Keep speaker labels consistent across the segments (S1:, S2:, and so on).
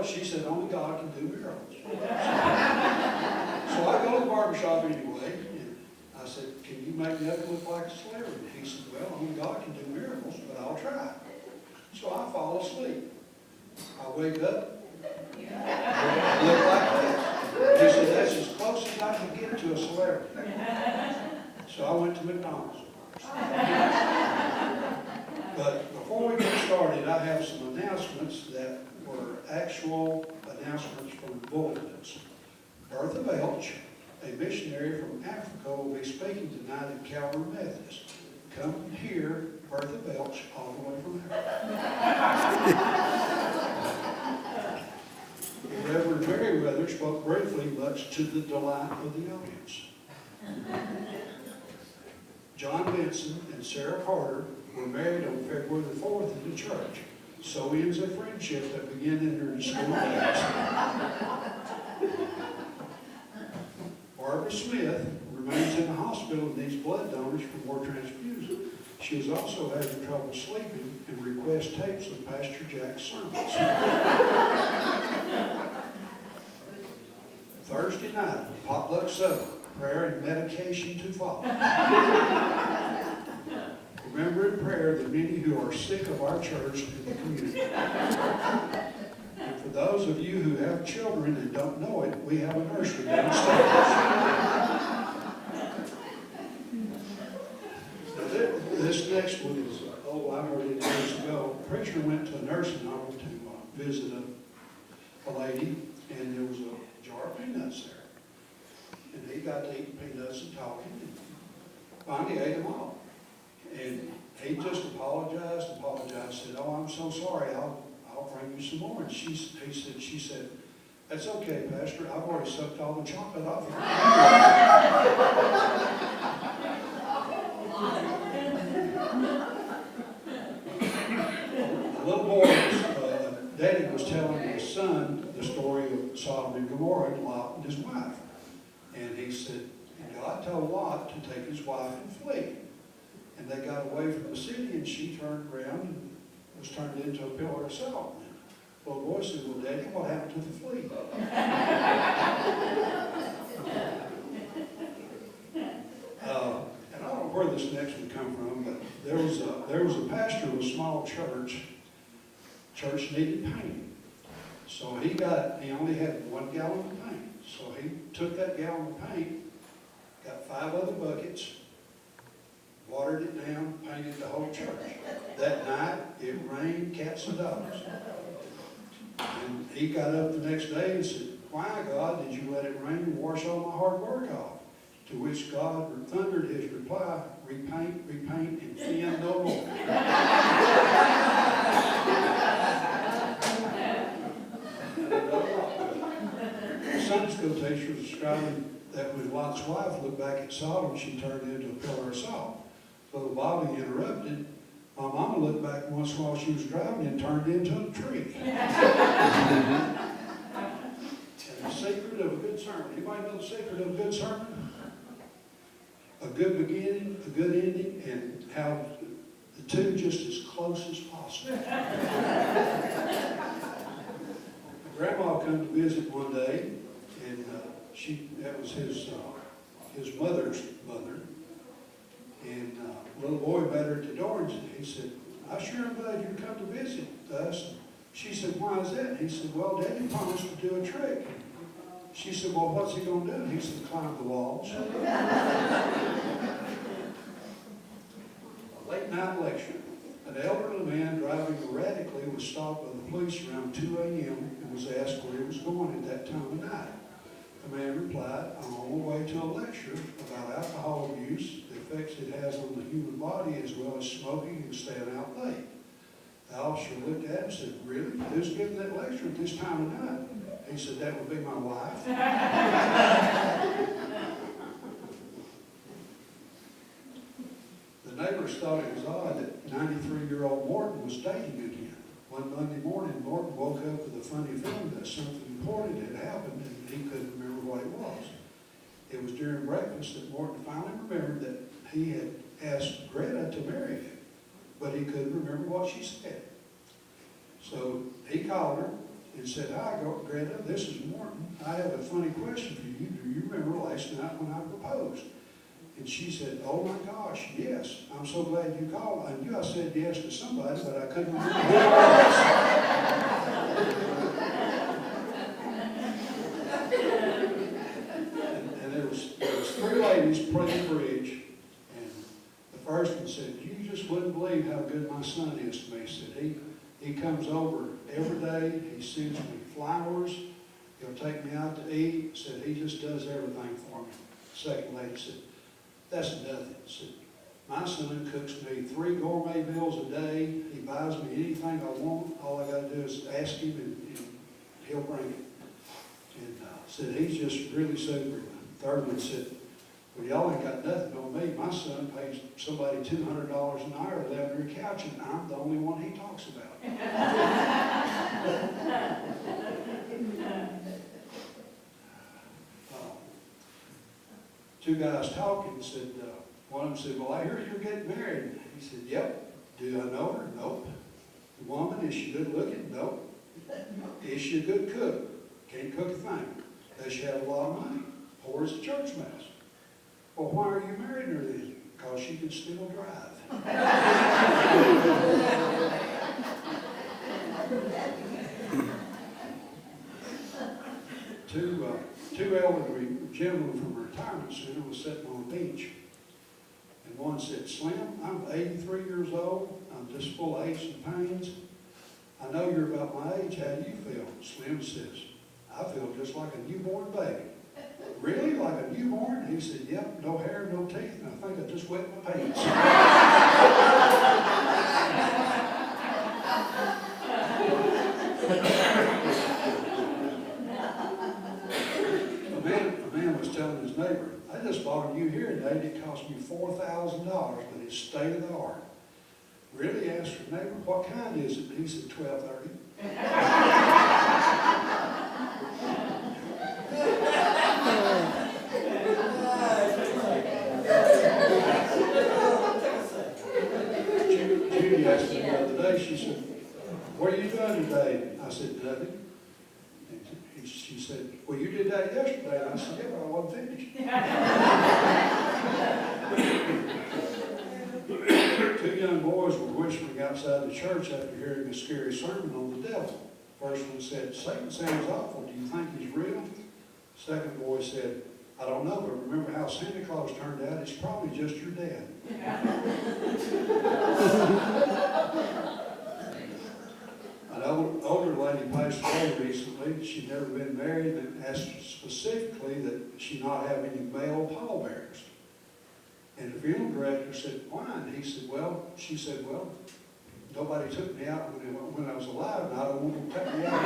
S1: Well, she said, only God can do miracles. So I go to the barbershop anyway, and I said, can you make me up look like a celebrity? He said, well, only God can do miracles, but I'll try. So I fall asleep. I wake up, look like this. He said, that's as close as I can get to a celebrity. So I went to McDonald's. But before we get started, I have some announcements that were actual announcements from bulletins. Bertha Welch, a missionary from Africa, will be speaking tonight at Calvary Methodist. Come hear Bertha Welch all the way from Africa. Reverend Merriweather spoke briefly, much to the delight of the audience. John Benson and Sarah Carter were married on February the 4th in the church. So ends a friendship that began in their school days. Barbara Smith remains in the hospital and needs blood donors for more transfusion. She is also having trouble sleeping and requests tapes of Pastor Jack's sermons. Thursday night, potluck supper, prayer and medication to follow. Remember in prayer the many who are sick of our church and the community. And for those of you who have children and don't know it, we have a nursery downstairs. Now this next one is, I heard it years ago. A preacher went to a nursing home to visit a lady, and there was a jar of peanuts there. And he got to eat peanuts and talking, and finally ate them all. And he just apologized, said, oh, I'm so sorry, I'll bring you some more. And she said, that's okay, Pastor, I've already sucked all the chocolate off of it. The little boy, Daddy was telling his son the story of Sodom and Gomorrah and Lot and his wife. And he said, God told Lot to take his wife and flee. And they got away from the city, and she turned around and was turned into a pillar of salt. The little boy said, well, Daddy, what happened to the flea? And I don't know where this next one come from, but there was a pastor of a small church. Church needed paint. So he only had 1 gallon of paint. So he took that gallon of paint, got 5 other buckets, watered it down, painted the whole church. That night, it rained cats and dogs. And he got up the next day and said, why, God, did you let it rain and wash all my hard work off? To which God thundered his reply, repaint, repaint, and sin no more. The Sunday school teacher was describing that when Lot's wife looked back at Sodom, she turned into a pillar of salt. So Bobby interrupted. My mama looked back once while she was driving and turned into a tree. And the secret of a good sermon. Anybody know the secret of a good sermon? A good beginning, a good ending, and how the two just as close as possible. Grandma came to visit one day, and that was his mother's mother. And little boy met her at the door, and he said, I sure am glad you come to visit us. She said, why is that? He said, well, Daddy promised to do a trick. She said, well, what's he going to do? He said, climb the walls. A late night lecture. An elderly man driving erratically was stopped by the police around 2 a.m. and was asked where he was going at that time of night. The man replied, I'm on my way to a lecture about alcohol abuse, the effects it has on the human body, as well as smoking and staying out late. The officer looked at him and said, really? Who's giving that lecture at this time of night? He said, that would be my wife. The neighbors thought it was odd that 93-year-old Morton was dating again. One Monday morning, Morton woke up with a funny feeling that something important had happened and he couldn't remember what it was. It was during breakfast that Morton finally remembered that he had asked Greta to marry him, but he couldn't remember what she said. So he called her, and said, "Hi, Greta, this is Morton. I have a funny question for you. Do you remember last night when I proposed?" And she said, "Oh my gosh, yes. I'm so glad you called. I knew I said yes to somebody, but I couldn't remember who it was." And there was three ladies praying the bridge, and the first one said, "You just wouldn't believe how good my son is to me." Said he comes over every day. He sends me flowers. He'll take me out to eat. Said he just does everything for me. Second lady said, "That's nothing." Said, "My son cooks me 3 gourmet meals a day. He buys me anything I want. All I got to do is ask him, and he'll bring it." And said, "He's just really super." The third one said, "Well, y'all ain't got nothing on me. My son pays somebody $200 an hour to lay on your couch, and I'm the only one he talks about." Two guys talking said, one of them said, "Well, I hear you're getting married." He said, "Yep." "Do I know her?" "Nope." "The woman, is she good looking?" "Nope." "Is she a good cook?" "Can't cook a thing." "Does she have a lot of money?" "Poor as a church mouse." "Well, why are you marrying her then?" "Because she can still drive." Two elderly gentlemen from a retirement center was sitting on a bench. And one said, "Slim, I'm 83 years old. I'm just full of aches and pains. I know you're about my age. How do you feel?" Slim says, "I feel just like a newborn baby." "Really? Like a newborn?" He said, "Yep, no hair, no teeth, and I think I just wet my pants." A man was telling his neighbor, "I just bought a new hearing aid. It cost me $4,000, but it's state of the art." "Really?" asked her neighbor. "What kind is it?" He said, "1230. Judy asked me the other day, she said, "What are you doing today?" I said, "Nothing." And she said, "Well, you did that yesterday." And I said, "Yeah, but I wasn't finished." Two young boys were whispering outside the church after hearing a scary sermon on the devil. First one said, "Satan sounds awful. Do you think he's real?" Second boy said, "I don't know, but remember how Santa Claus turned out? It's probably just your dad." An older lady passed away recently. She'd never been married and asked specifically that she not have any male pallbearers. And the funeral director said, "Why?" And she said, "Well, nobody took me out when I was alive, and I don't want to take me out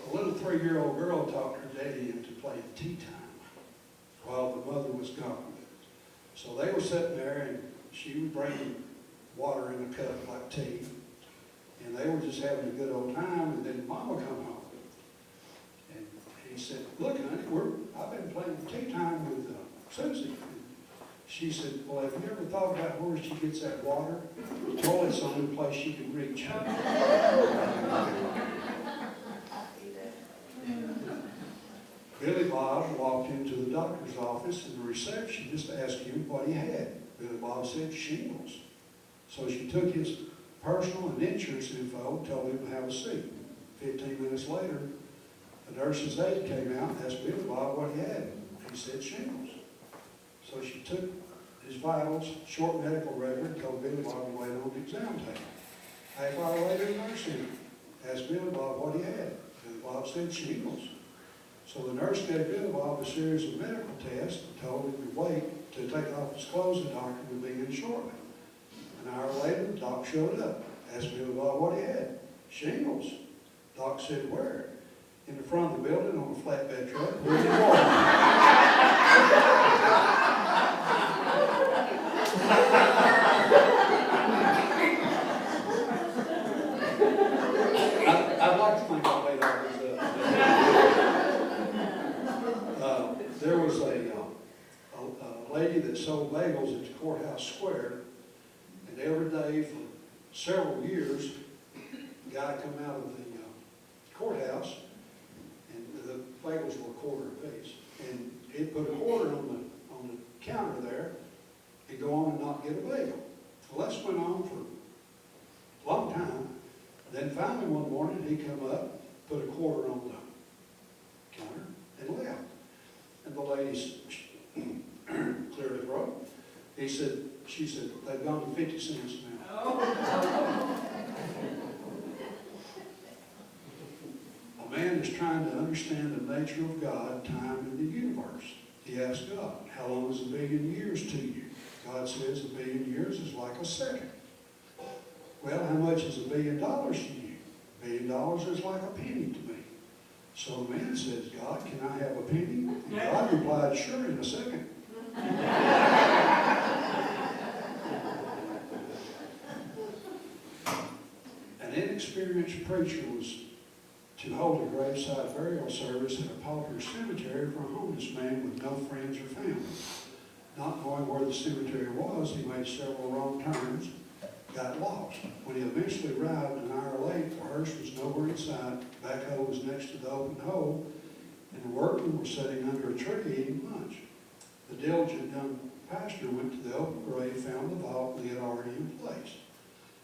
S1: A little 3-year-old girl talked her daddy into playing tea time while the mother was gone. So they were sitting there, and she was bringing water in a cup like tea, and they were just having a good old time, and then Mama come home. And he said, "Look, honey, I've been playing tea time with Susie." And she said, "Well, have you ever thought about where she gets that water? The toilet's the only place she can reach." Billy Bob walked into the doctor's office, and the receptionist asked him what he had. Billy Bob said shingles. So she took his personal and insurance info, told him to have a seat. 15 minutes later, the nurse's aide came out and asked Billy Bob what he had. He said shingles. So she took his vitals, short medical record, and told Billy Bob to wait on the exam table. Half hour later, the nurse came, asked Billy Bob what he had. Billy Bob said shingles. So the nurse gave Billy Bob a series of medical tests and told him to wait to take off his clothes. The doctor would be in shortly. An hour later, the doc showed up. Asked Billy Bob what he had. Shingles. Doc said, "Where?" "In the front of the building on a flatbed truck with the water." I'd like to think I made all this up. There was a lady that sold bagels at the courthouse square, day for several years, a guy come out of the courthouse, and the bagels were a quarter apiece. And he'd put a quarter on the counter there and go on and not get a bagel. Well, this went on for a long time. Then finally one morning he come up, put a quarter on the counter, and left. And the lady cleared her throat. She said, they've gone to 50 cents now. A man is trying to understand the nature of God, time, and the universe. He asked God, how long is a billion years to you? God says a billion years is like a second. Well, how much is $1 billion to you? $1 billion is like a penny to me. So the man says, God, can I have a penny? And God replied, sure, in a second. An inexperienced preacher was to hold a graveside burial service at a popular cemetery for a homeless man with no friends or family. Not knowing where the cemetery was, he made several wrong turns, got lost. When he eventually arrived an hour late, the hearse was nowhere in sight, the backhoe was next to the open hole, and the workmen were sitting under a tree eating lunch. The diligent young pastor went to the open grave, found the vault he had already in place.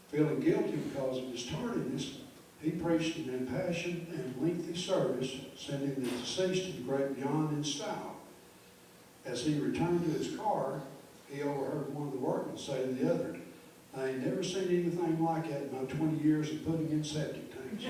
S1: Feeling guilty because of his tardiness, he preached an impassioned and lengthy service, sending the deceased to the great beyond in style. As he returned to his car, he overheard one of the workmen say to the other, I ain't never seen anything like that in my 20 years of putting in septic tanks.